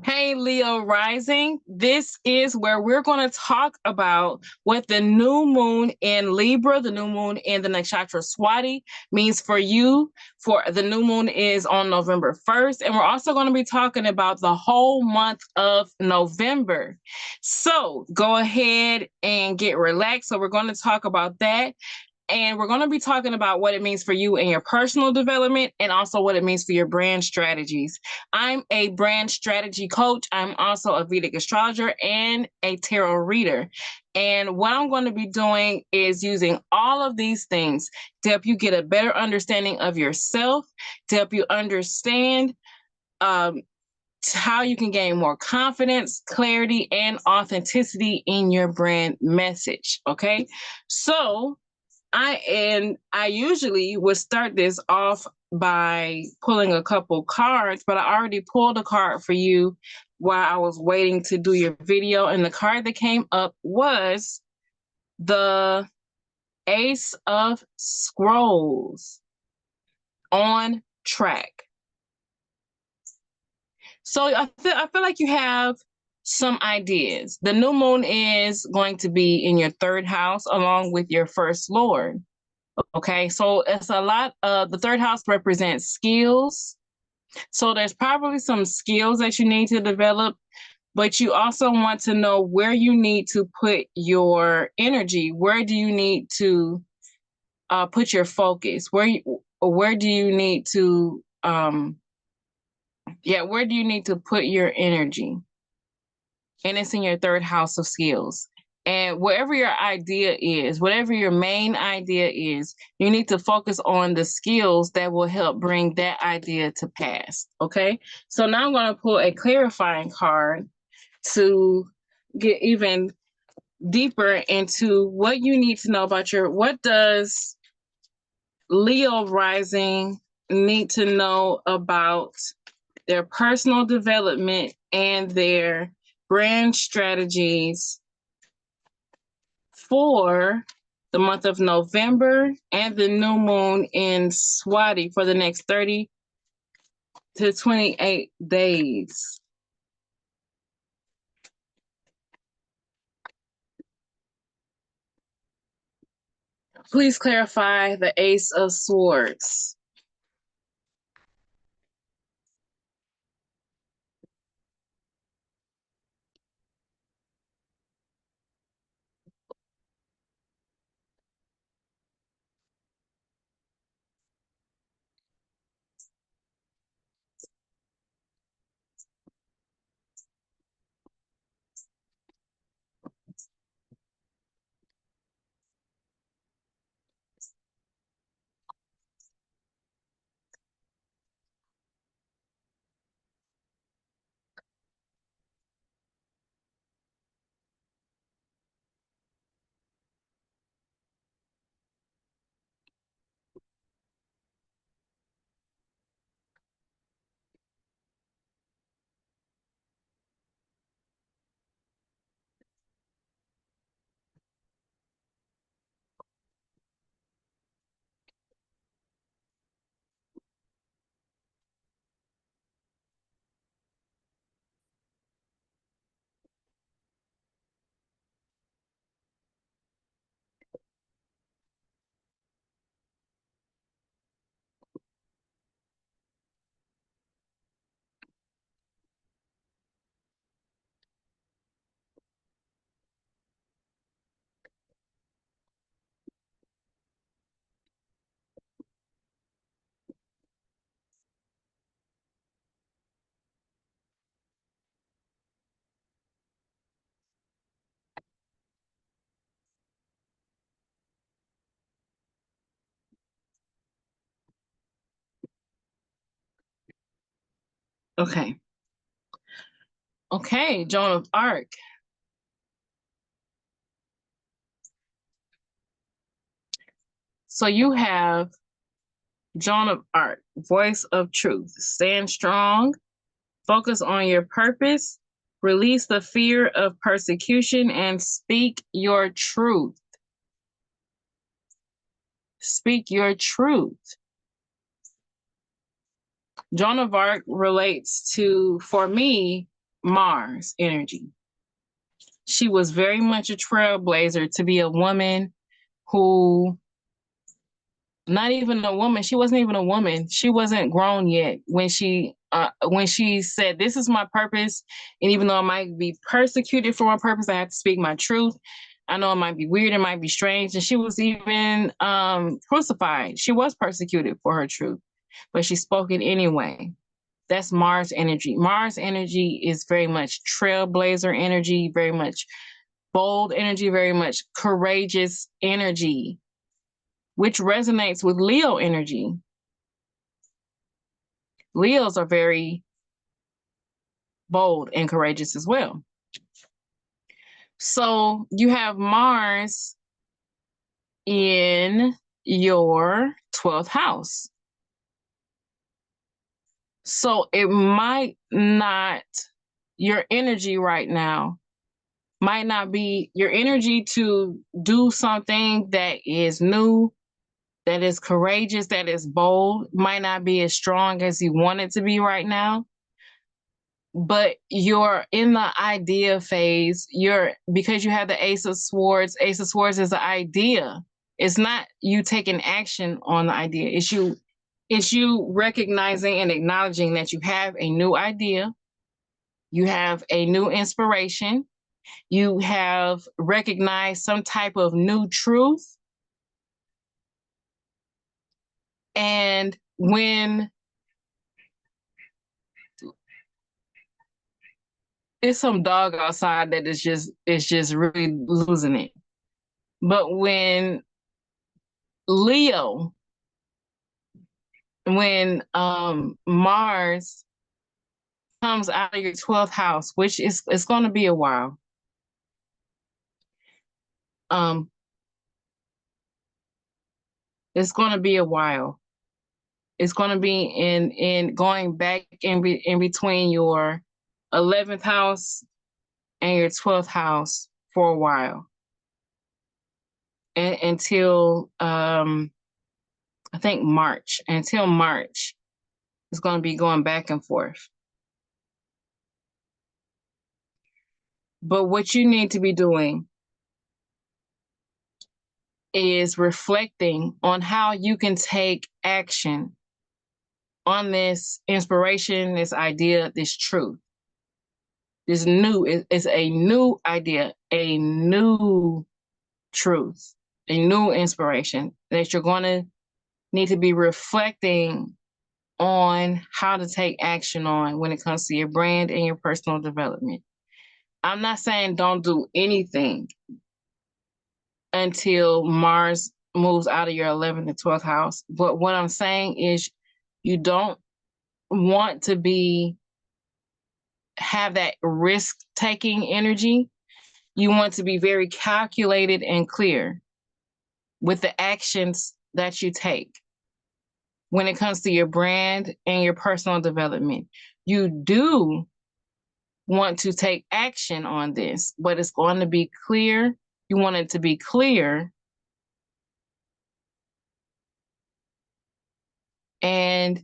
Hey, Leo Rising. This is where we're going to talk about what the new moon in Libra, the new moon in the nakshatra Swati means for you. For the new moon is on November 1st. And we're also going to be talking about the whole month of November. So go ahead and get relaxed. So we're going to talk about that. And we're going to be talking about what it means for you in your personal development and also what it means for your brand strategies. I'm a brand strategy coach. I'm also a Vedic astrologer and a tarot reader. And what I'm going to be doing is using all of these things to help you get a better understanding of yourself, to help you understand how you can gain more confidence, clarity, and authenticity in your brand message. Okay. So I usually would start this off by pulling a couple cards, but I already pulled a card for you while I was waiting to do your video. And the card that came up was the Ace of Scrolls, on track. So I feel like you have some ideas. The new moon is going to be in your third house along with your first lord. Okay, so it's a lot of the third house represents skills. So there's probably some skills that you need to develop, but you also want to know where you need to put your energy. Where do you need to put your focus? Where do you need to where do you need to put your energy? And it's in your third house of skills. And whatever your idea is, whatever your main idea is, you need to focus on the skills that will help bring that idea to pass. Okay. So now I'm going to pull a clarifying card to get even deeper into what you need to know about what does Leo rising need to know about their personal development and their brand strategies for the month of November and the new moon in Swati for the next 30 to 28 days. Please clarify the Ace of Swords. Okay. Okay, Joan of Arc. So you have Joan of Arc, voice of truth. Stand strong, focus on your purpose, release the fear of persecution, and speak your truth. Speak your truth. Joan of Arc relates to, for me, Mars energy. She was very much a trailblazer to be a woman who, not even a woman, she wasn't even a woman. She wasn't grown yet when she said, this is my purpose. And even though I might be persecuted for my purpose, I have to speak my truth. I know it might be weird, it might be strange. And she was even crucified. She was persecuted for her truth, but she spoke it anyway. That's Mars energy. Mars energy is very much trailblazer energy, very much bold energy, very much courageous energy, which resonates with Leo energy. Leos are very bold and courageous as well. So you have Mars in your 12th house. So it might not, your energy right now might not be your energy to do something that is new, that is courageous, that is bold, might not be as strong as you want it to be right now. But you're in the idea phase. Because you have the Ace of Swords. Ace of Swords is an idea. It's not you taking action on the idea. It's you recognizing and acknowledging that you have a new idea. You have a new inspiration. You have recognized some type of new truth. And when it's some dog outside that is just really losing it. But when Leo, when Mars comes out of your 12th house, which is it's going to be a while. It's going to be a while. It's going to be in going back in between your 11th house and your 12th house for a while, and until I think March. Until March, it's going to be going back and forth. But what you need to be doing is reflecting on how you can take action on this inspiration, this idea, this truth. This new is a new idea, a new truth, a new inspiration that you're going to need to be reflecting on how to take action on when it comes to your brand and your personal development. I'm not saying don't do anything until Mars moves out of your 11th and 12th house. But what I'm saying is you don't want to have that risk-taking energy. You want to be very calculated and clear with the actions that you take when it comes to your brand and your personal development. You do want to take action on this, but it's going to be clear. You want it to be clear, and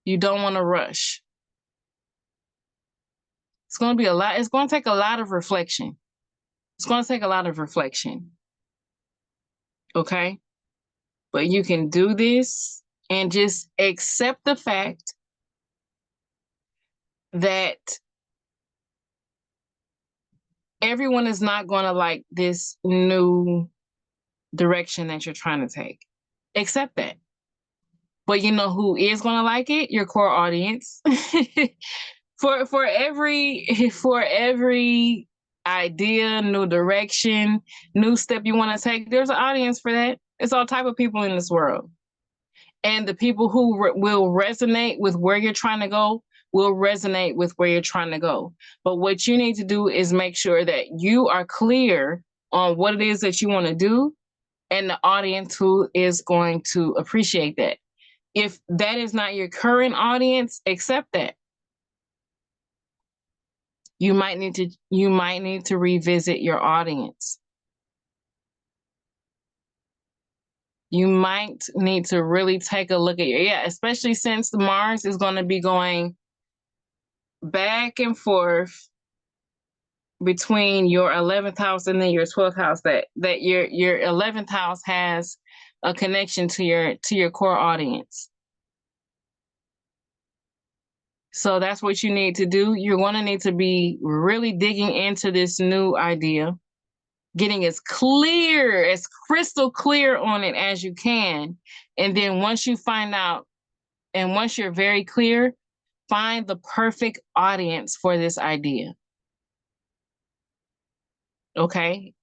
you don't want to rush. It's going to be a lot. It's going to take a lot of reflection. It's going to take a lot of reflection. Okay? But you can do this and just accept the fact that everyone is not going to like this new direction that you're trying to take. Accept that. But you know who is going to like it? Your core audience. for every idea, new direction, new step you want to take, there's an audience for that. It's all type of people in this world. And the people who will resonate with where you're trying to go will resonate with where you're trying to go. But what you need to do is make sure that you are clear on what it is that you want to do, and the audience who is going to appreciate that. If that is not your current audience, accept that. You might need to revisit your audience. you might need to really take a look at especially since the Mars is going to be going back and forth between your 11th house and then your 12th house, that your 11th house has a connection to your core audience. So that's what you need to do. You're going to need to be really digging into this new idea, getting as clear, as crystal clear on it as you can. And then once you find out, and once you're very clear, find the perfect audience for this idea. Okay?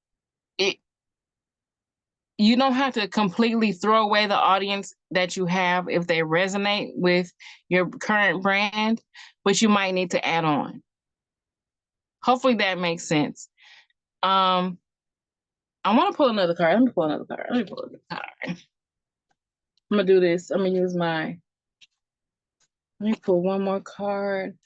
You don't have to completely throw away the audience that you have if they resonate with your current brand, but you might need to add on. Hopefully that makes sense. I want to pull another card. Let me pull another card. I'm gonna do this. I'm gonna use let me pull one more card.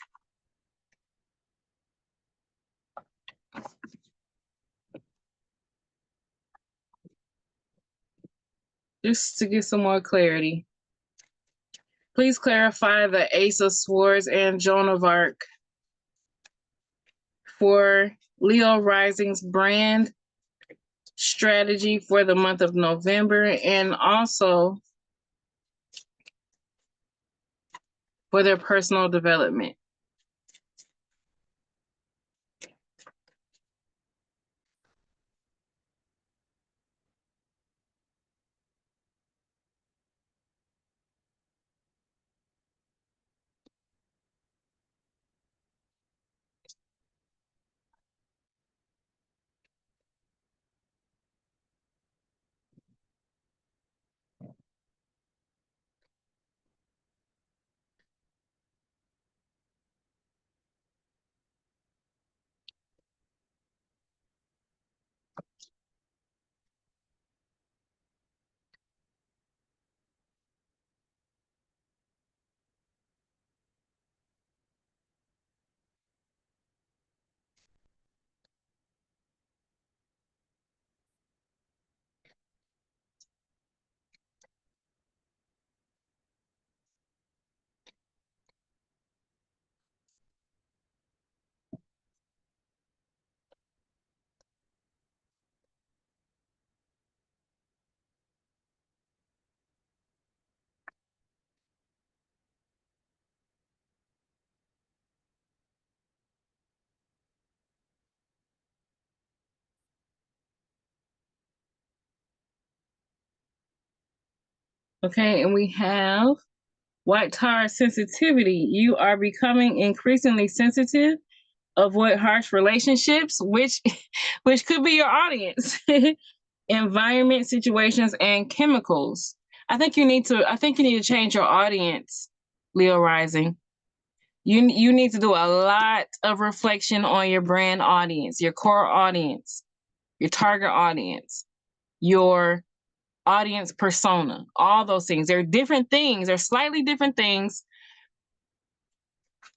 Just to get some more clarity. Please clarify the Ace of Swords and Joan of Arc for Leo Rising's brand strategy for the month of November, and also for their personal development. Okay, and we have White Tower sensitivity. You are becoming increasingly sensitive, avoid harsh relationships, which could be your audience, environment, situations, and chemicals. I think you need to change your audience, Leo Rising. You need to do a lot of reflection on your brand audience, your core audience, your target audience, your audience persona, all those things. They're different things. They're slightly different things,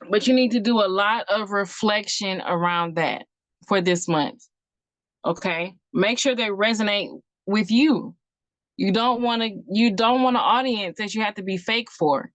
but you need to do a lot of reflection around that for this month. Okay? Make sure they resonate with you. You don't want an audience that you have to be fake for.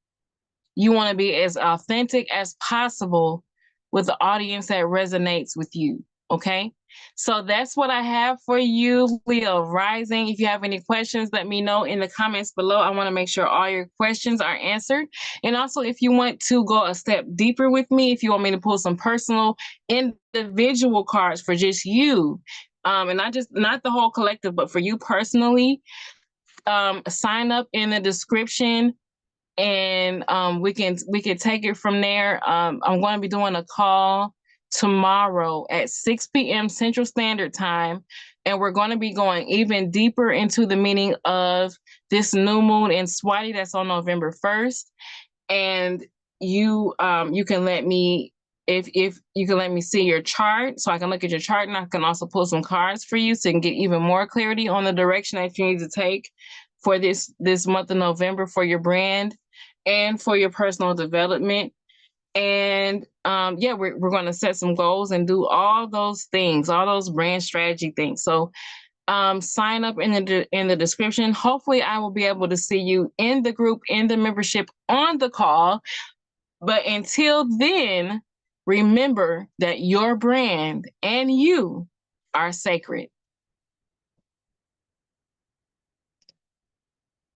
You want to be as authentic as possible with the audience that resonates with you. Okay? So that's what I have for you, Leo Rising. If you have any questions, let me know in the comments below. I want to make sure all your questions are answered. And also, if you want to go a step deeper with me, if you want me to pull some personal individual cards for just you, and not the whole collective, but for you personally, sign up in the description, and we can take it from there. I'm going to be doing a call tomorrow at 6 p.m. Central Standard Time, and we're going to be going even deeper into the meaning of this new moon in Swati that's on November 1st. And you can let me, if you can let me see your chart, so I can look at your chart, and I can also pull some cards for you so you can get even more clarity on the direction that you need to take for this month of November for your brand and for your personal development. And we're going to set some goals and do all those things, all those brand strategy things. So sign up in the description. Hopefully, I will be able to see you in the group, in the membership, on the call. But until then, remember that your brand and you are sacred.